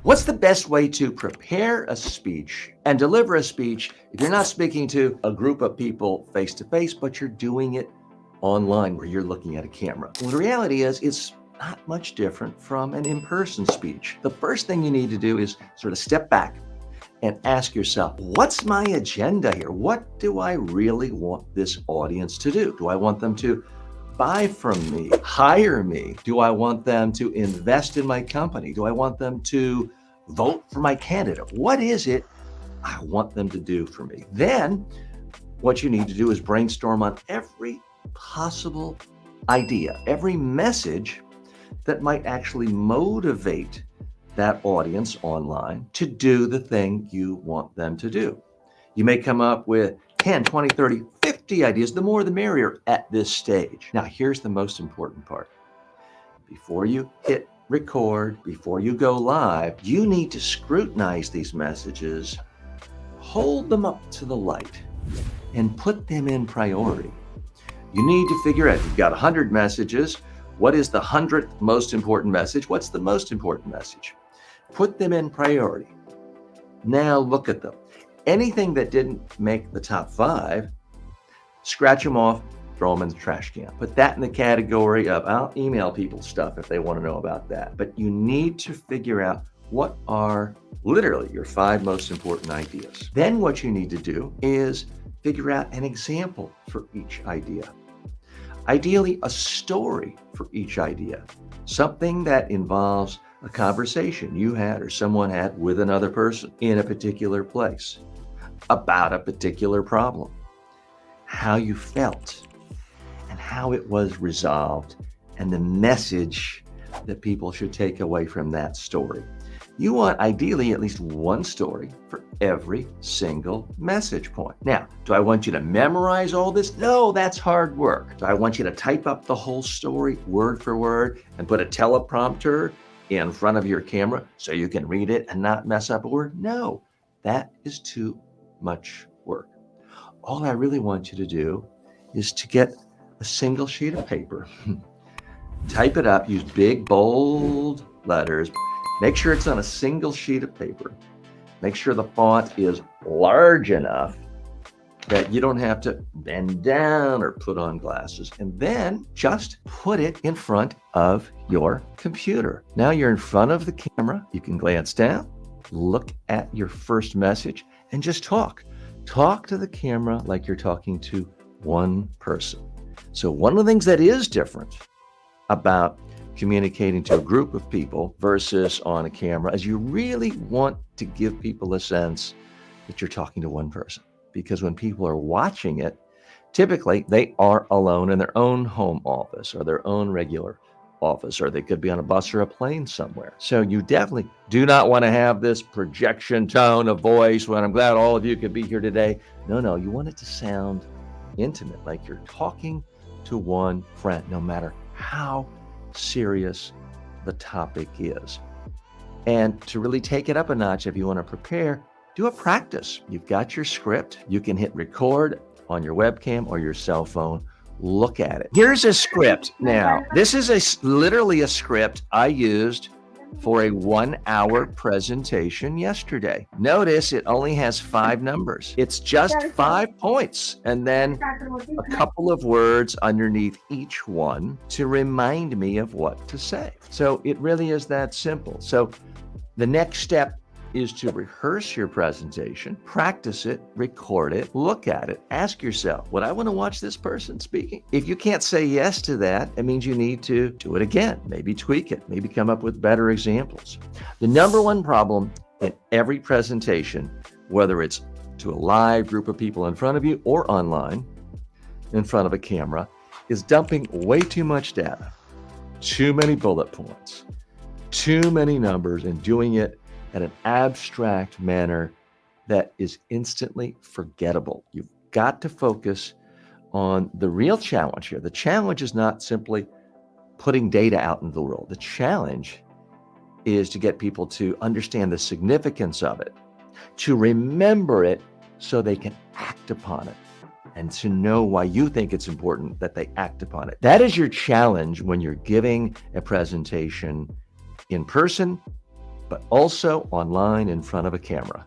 What's the best way to prepare a speech and deliver a speech if you're not speaking to a group of people face to face, but you're doing it online where you're looking at a camera? Well, the reality is it's not much different from an in-person speech. The first thing you need to do is sort of step back and ask yourself, what's my agenda here? What do I really want this audience to do? Do I want them to buy from me, hire me? Do I want them to invest in my company? Do I want them to vote for my candidate? What is it I want them to do for me? Then what you need to do is brainstorm on every possible idea, every message that might actually motivate that audience online to do the thing you want them to do. You may come up with 10, 20, 30, 50 ideas. The more the merrier at this stage. Now, here's the most important part. Before you hit record, before you go live, you need to scrutinize these messages, hold them up to the light, and put them in priority. You need to figure out, you've got 100 messages. What is the 100th most important message? What's the most important message? Put them in priority. Now look at them. Anything that didn't make the top 5, scratch them off, throw them in the trash can. Put that in the category of, I'll email people stuff if they want to know about that. But you need to figure out what are literally your 5 most important ideas. Then what you need to do is figure out an example for each idea. Ideally, a story for each idea, something that involves a conversation you had or someone had with another person in a particular place about a particular problem, how you felt and how it was resolved, and the message that people should take away from that story. You want ideally at least one story for every single message point. Now, do I want you to memorize all this? No, that's hard work. Do I want you to type up the whole story word for word and put a teleprompter in front of your camera so you can read it and not mess up a word? No, that is too much work. All I really want you to do is to get a single sheet of paper, type it up, use big, bold letters. Make sure it's on a single sheet of paper. Make sure the font is large enough that you don't have to bend down or put on glasses. And then just put it in front of your computer. Now you're in front of the camera. You can glance down, look at your first message, and just talk. Talk to the camera like you're talking to one person. So one of the things that is different about communicating to a group of people versus on a camera is you really want to give people a sense that you're talking to one person. Because when people are watching it, typically they are alone in their own home office or their own regular office, or they could be on a bus or a plane somewhere. So you definitely do not want to have this projection tone of voice when I'm glad all of you could be here today. No, you want it to sound intimate, like you're talking to one friend, no matter how serious the topic is. And to really take it up a notch, if you want to prepare, do a practice. You've got your script. You can hit record on your webcam or your cell phone. Look at it. Here's a script. Now, this is literally a script I used for a 1-hour presentation yesterday. Notice it only has 5 numbers. It's just 5 points and then a couple of words underneath each one to remind me of what to say. So it really is that simple. So the next step is to rehearse your presentation, practice it, record it, look at it, ask yourself, would I want to watch this person speaking? If you can't say yes to that, it means you need to do it again, maybe tweak it, maybe come up with better examples. The number one problem in every presentation, whether it's to a live group of people in front of you or online in front of a camera, is dumping way too much data, too many bullet points, too many numbers, and doing it in an abstract manner that is instantly forgettable. You've got to focus on the real challenge here. The challenge is not simply putting data out into the world. The challenge is to get people to understand the significance of it, to remember it so they can act upon it, and to know why you think it's important that they act upon it. That is your challenge when you're giving a presentation in person, but also online in front of a camera.